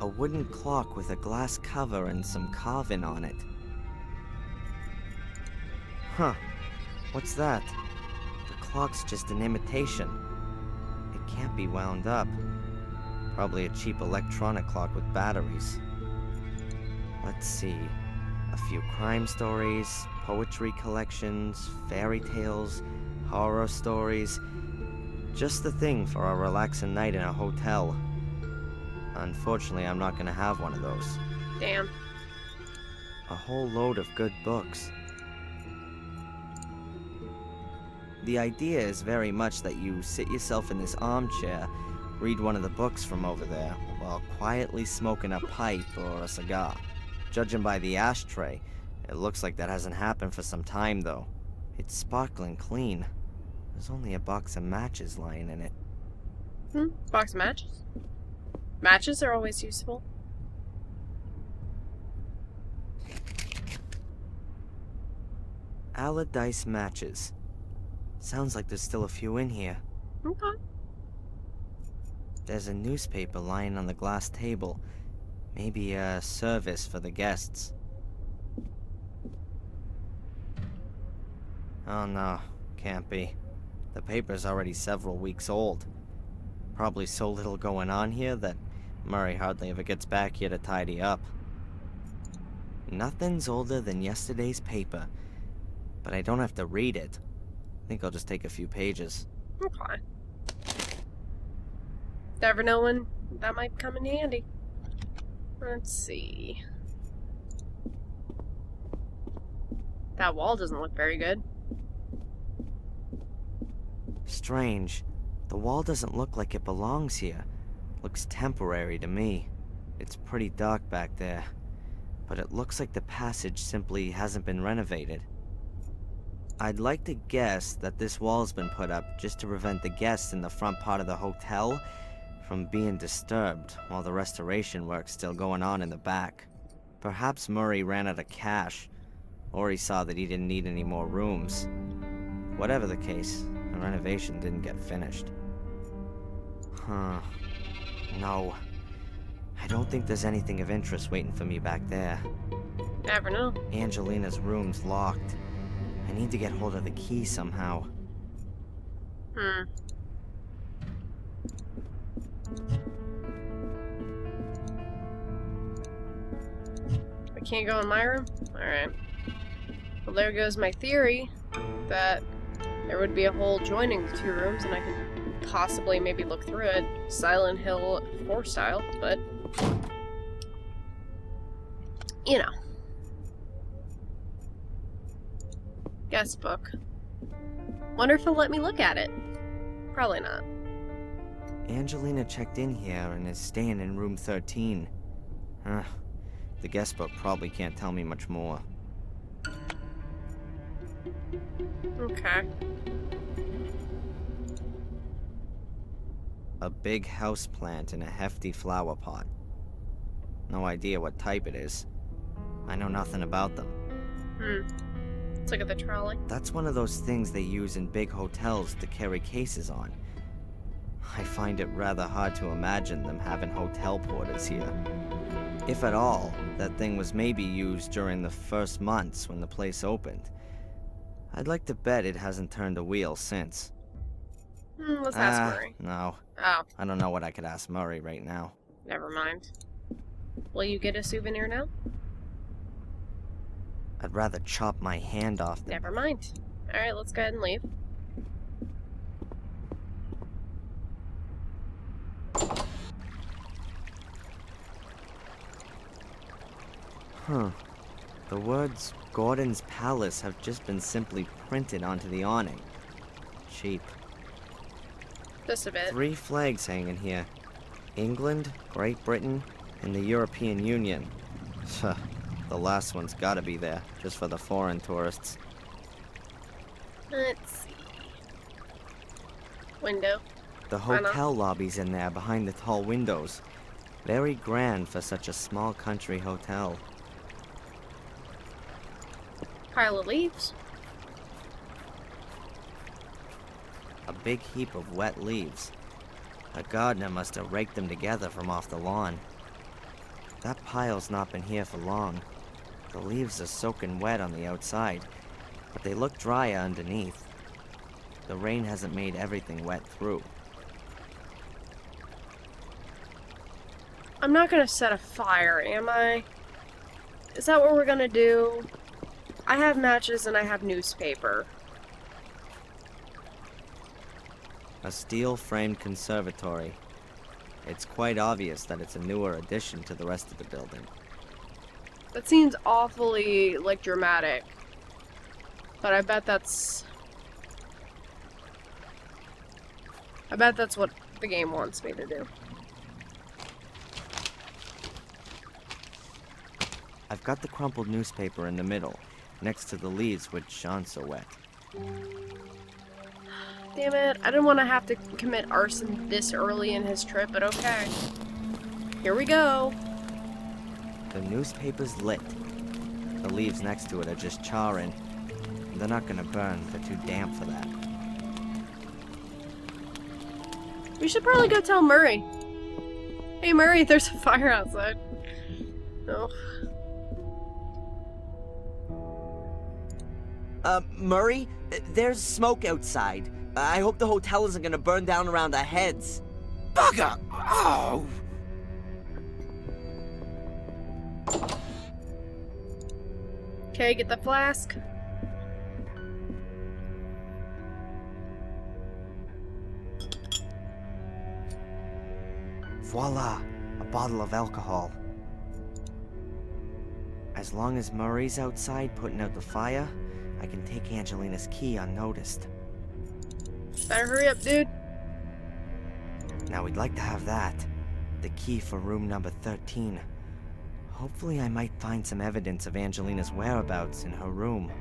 wooden clock with a glass cover and some carving on it. Huh. What's that? The clock's just an imitation. It can't be wound up. Probably a cheap electronic clock with batteries. Let's see. A few crime stories, poetry collections, fairy tales, horror stories. Just the thing for a relaxing night in a hotel. Unfortunately, I'm not gonna have one of those. Damn. A whole load of good books. The idea is very much that you sit yourself in this armchair, read one of the books from over there, while quietly smoking a pipe or a cigar. Judging by the ashtray, it looks like that hasn't happened for some time, though. It's sparkling clean. There's only a box of matches lying in it. Box of matches? Matches are always useful. Allardyce matches. Sounds like there's still a few in here. Okay. There's a newspaper lying on the glass table. Maybe a service for the guests. Oh no, can't be. The paper's already several weeks old. Probably so little going on here that Murray hardly ever gets back here to tidy up. Nothing's older than yesterday's paper, but I don't have to read it. I think I'll just take a few pages. Okay. Never know when that might come in handy. Let's see. That wall doesn't look very good. Strange. The wall doesn't look like it belongs here. Looks temporary to me. It's pretty dark back there. But it looks like the passage simply hasn't been renovated. I'd like to guess that this wall's been put up just to prevent the guests in the front part of the hotel from being disturbed while the restoration work's still going on in the back. Perhaps Murray ran out of cash, or he saw that he didn't need any more rooms. Whatever the case, the renovation didn't get finished. Huh. No. I don't think there's anything of interest waiting for me back there. Never know. Angelina's room's locked. I need to get hold of the key somehow. I can't go in my room? Alright. Well, there goes my theory that there would be a hole joining the two rooms and I could possibly maybe look through it. Silent Hill 4 style, but you know. Guest book. Wonder if he'll let me look at it. Probably not. Angelina checked in here and is staying in room 13. The guest book probably can't tell me much more. Okay. A big house plant in a hefty flower pot. No idea what type it is. I know nothing about them. Let's look at the trolley. That's one of those things they use in big hotels to carry cases on. I find it rather hard to imagine them having hotel porters here. If at all, that thing was maybe used during the first months when the place opened. I'd like to bet it hasn't turned a wheel since. Let's ask Murray. No. Oh, I don't know what I could ask Murray right now. never mind. Will you get a souvenir now? I'd rather chop my hand off than... Never mind. Alright, let's go ahead and leave. Huh. The words Gordon's Palace have just been simply printed onto the awning. Cheap. Just a bit. 3 flags hanging here. England, Great Britain, and the European Union. The last one's gotta be there, just for the foreign tourists. Let's see. Window. The hotel lobby's in there behind the tall windows. Very grand for such a small country hotel. Pile of leaves. A big heap of wet leaves. A gardener must have raked them together from off the lawn. That pile's not been here for long. The leaves are soaking wet on the outside, but they look drier underneath. The rain hasn't made everything wet through. I'm not gonna set a fire, am I? Is that what we're gonna do? I have matches and I have newspaper. A steel-framed conservatory. It's quite obvious that it's a newer addition to the rest of the building. That seems awfully, like, dramatic. But I bet that's what the game wants me to do. I've got the crumpled newspaper in the middle, next to the leaves which aren't so wet. Damn it, I didn't want to have to commit arson this early in his trip, but okay. Here we go. The newspaper's lit. The leaves next to it are just charring. They're not gonna burn, they're too damp for that. We should probably go tell Murray. Hey Murray, there's a fire outside. No. Murray, there's smoke outside. I hope the hotel isn't gonna burn down around our heads. Bugger! Oh! Okay, get the flask. Voila! A bottle of alcohol. As long as Murray's outside putting out the fire, I can take Angelina's key unnoticed. Better hurry up, dude. Now we'd like to have that. The key for room number 13. Hopefully I might find some evidence of Angelina's whereabouts in her room.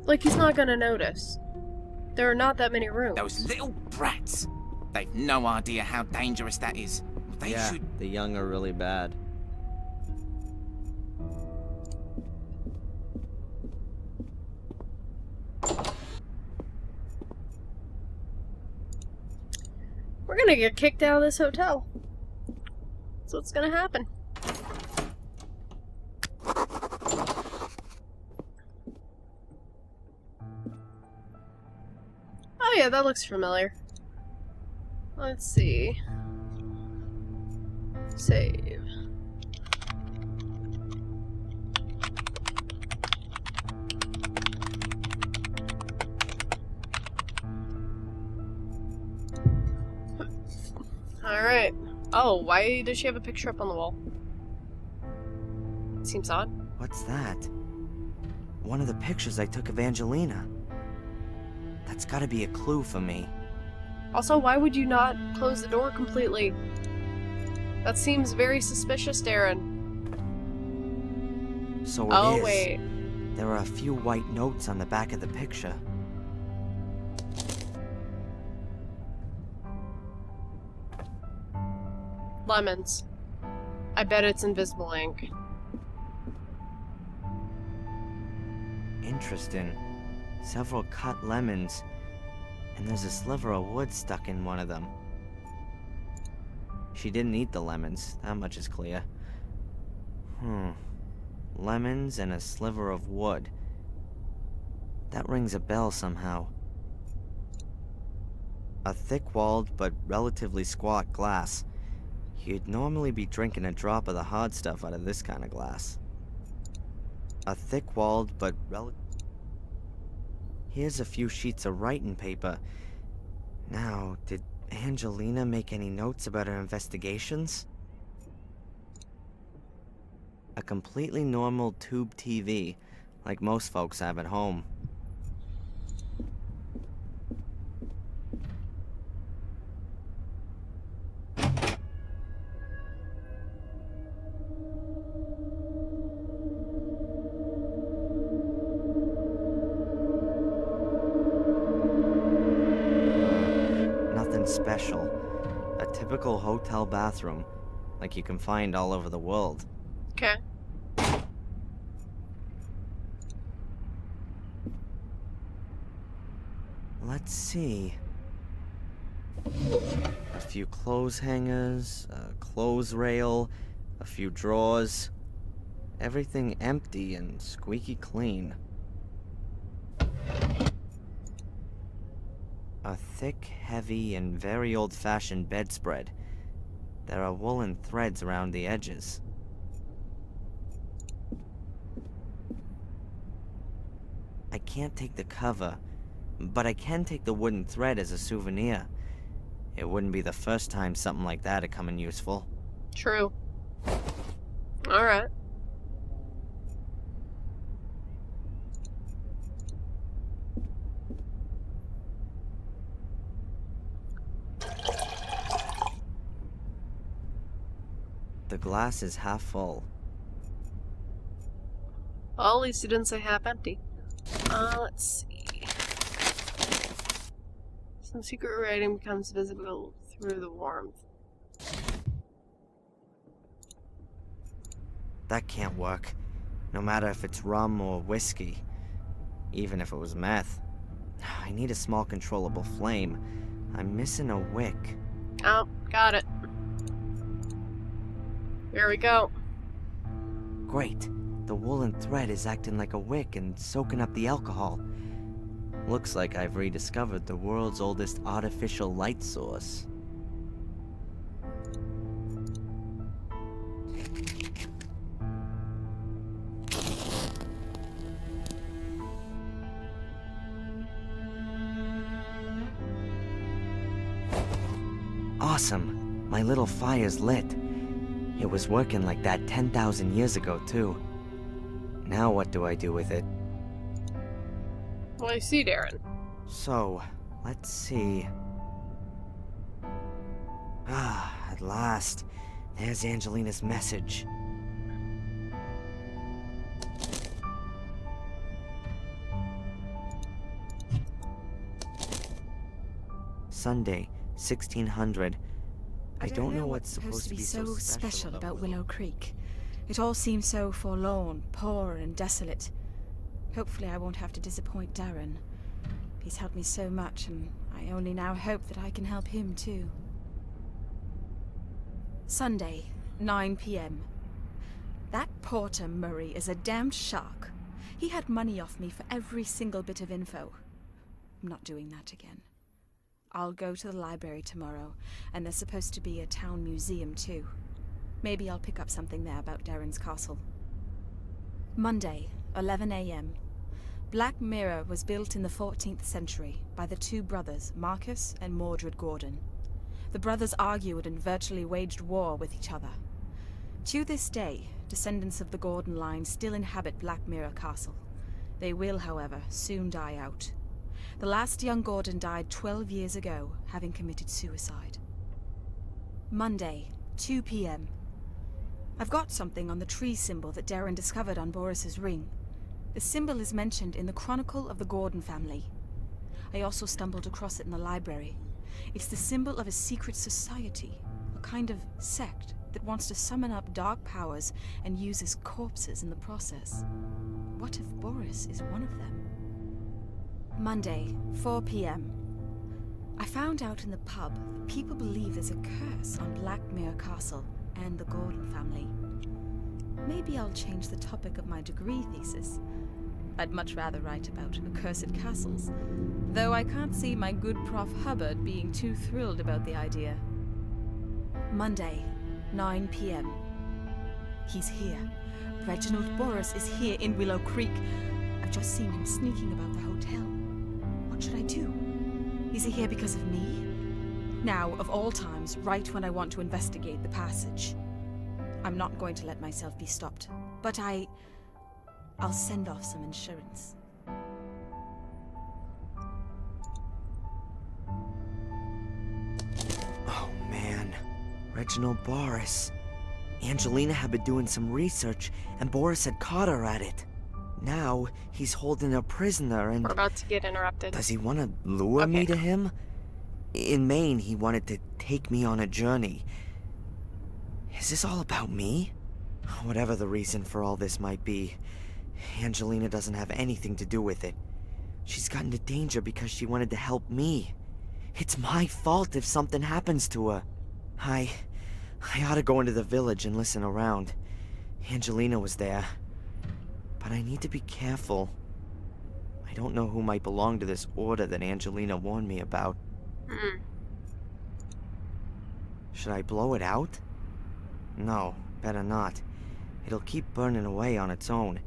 Like he's not gonna notice. There are not that many rooms. Those little brats! They've no idea how dangerous that is. They should... the young are really bad. We're gonna get kicked out of this hotel. That's what's gonna happen. Oh yeah, that looks familiar. Let's see. Save. Alright. Oh, why does she have a picture up on the wall? Seems odd. What's that? One of the pictures I took of Angelina. That's gotta be a clue for me. Also, why would you not close the door completely? That seems very suspicious, Darren. So it is. Oh, wait. There are a few white notes on the back of the picture. Lemons. I bet it's invisible ink. Interesting. Several cut lemons. And there's a sliver of wood stuck in one of them. She didn't eat the lemons, that much is clear. Lemons and a sliver of wood. That rings a bell somehow. A thick-walled but relatively squat glass. You'd normally be drinking a drop of the hard stuff out of this kind of glass. A thick-walled but Here's a few sheets of writing paper. Now, did Angelina make any notes about her investigations? A completely normal tube TV, like most folks have at home. Special. A typical hotel bathroom, like you can find all over the world. Okay. let's see. A few clothes hangers, a clothes rail, a few drawers. Everything empty and squeaky clean. A thick, heavy, and very old-fashioned bedspread. There are woolen threads around the edges. I can't take the cover, but I can take the wooden thread as a souvenir. It wouldn't be the first time something like that had come in useful. True. Alright. The glass is half full. Well, at least you didn't say half empty. Let's see. Some secret writing becomes visible through the warmth. That can't work. No matter if it's rum or whiskey. Even if it was meth. I need a small controllable flame. I'm missing a wick. Oh, got it. Here we go. Great. The woolen thread is acting like a wick and soaking up the alcohol. Looks like I've rediscovered the world's oldest artificial light source. Awesome! My little fire's lit. It was working like that 10,000 years ago, too. Now what do I do with it? Well, I see, Darren. So, let's see. Ah, at last. There's Angelina's message. Sunday, 1600. I don't know what's supposed to be so special about Willow Creek. It all seems so forlorn, poor, and desolate. Hopefully I won't have to disappoint Darren. He's helped me so much, and I only now hope that I can help him too. Sunday, 9 p.m. That Porter Murray is a damned shark. He had money off me for every single bit of info. I'm not doing that again. I'll go to the library tomorrow, and there's supposed to be a town museum too. Maybe I'll pick up something there about Darren's castle. Monday, 11 a.m. Black Mirror was built in the 14th century by the two brothers, Marcus and Mordred Gordon. The brothers argued and virtually waged war with each other. To this day, descendants of the Gordon line still inhabit Black Mirror Castle. They will, however, soon die out. The last young Gordon died 12 years ago, having committed suicide. Monday, 2 p.m. I've got something on the tree symbol that Darren discovered on Boris's ring. The symbol is mentioned in the Chronicle of the Gordon family. I also stumbled across it in the library. It's the symbol of a secret society, a kind of sect that wants to summon up dark powers and uses corpses in the process. What if Boris is one of them? Monday, 4 p.m. I found out in the pub that people believe there's a curse on Black Mirror Castle and the Gordon family. Maybe I'll change the topic of my degree thesis. I'd much rather write about accursed castles, though I can't see my good Prof. Hubbard being too thrilled about the idea. Monday, 9 p.m. He's here. Reginald Boris is here in Willow Creek. I've just seen him sneaking about the hotel. What should I do? Is he here because of me? Now, of all times, right when I want to investigate the passage. I'm not going to let myself be stopped, but I'll send off some insurance. Oh man, Reginald Boris. Angelina had been doing some research, and Boris had caught her at it. Now, he's holding her prisoner and... We're about to get interrupted. Does he want to lure me to him? In Maine, he wanted to take me on a journey. Is this all about me? Whatever the reason for all this might be, Angelina doesn't have anything to do with it. She's got into danger because she wanted to help me. It's my fault if something happens to her. I ought to go into the village and listen around. Angelina was there. But I need to be careful. I don't know who might belong to this order that Angelina warned me about. Should I blow it out? No, better not. It'll keep burning away on its own,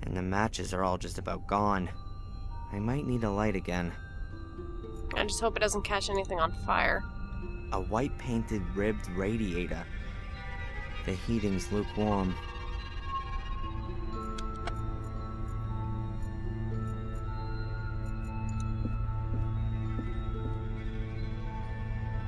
and the matches are all just about gone. I might need a light again. I just hope it doesn't catch anything on fire. A white-painted ribbed radiator. The heating's lukewarm.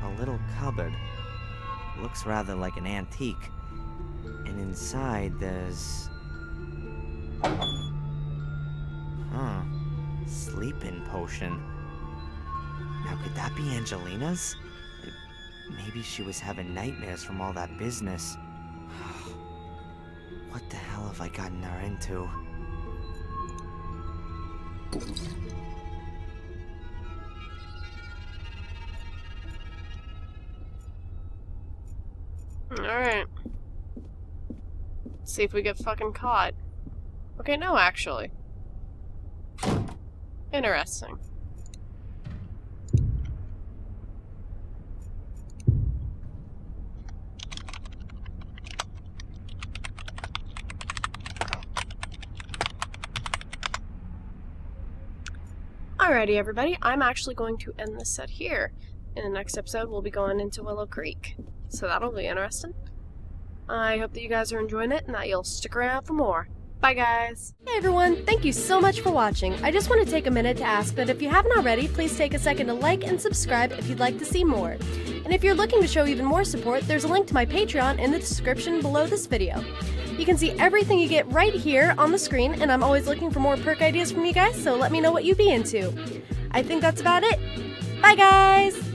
A little cupboard. Looks rather like an antique. And inside there's... Sleeping potion. Now could that be Angelina's? Maybe she was having nightmares from all that business. What the hell have I gotten her into? Alright. See if we get fucking caught. Okay, no, actually. Interesting. Alrighty, everybody. I'm actually going to end this set here. In the next episode, we'll be going into Willow Creek. So that'll be interesting. I hope that you guys are enjoying it and that you'll stick around for more. Bye, guys! Hey, everyone! Thank you so much for watching. I just want to take a minute to ask that if you haven't already, please take a second to like and subscribe if you'd like to see more. And if you're looking to show even more support, there's a link to my Patreon in the description below this video. You can see everything you get right here on the screen, and I'm always looking for more perk ideas from you guys, so let me know what you'd be into. I think that's about it. Bye, guys!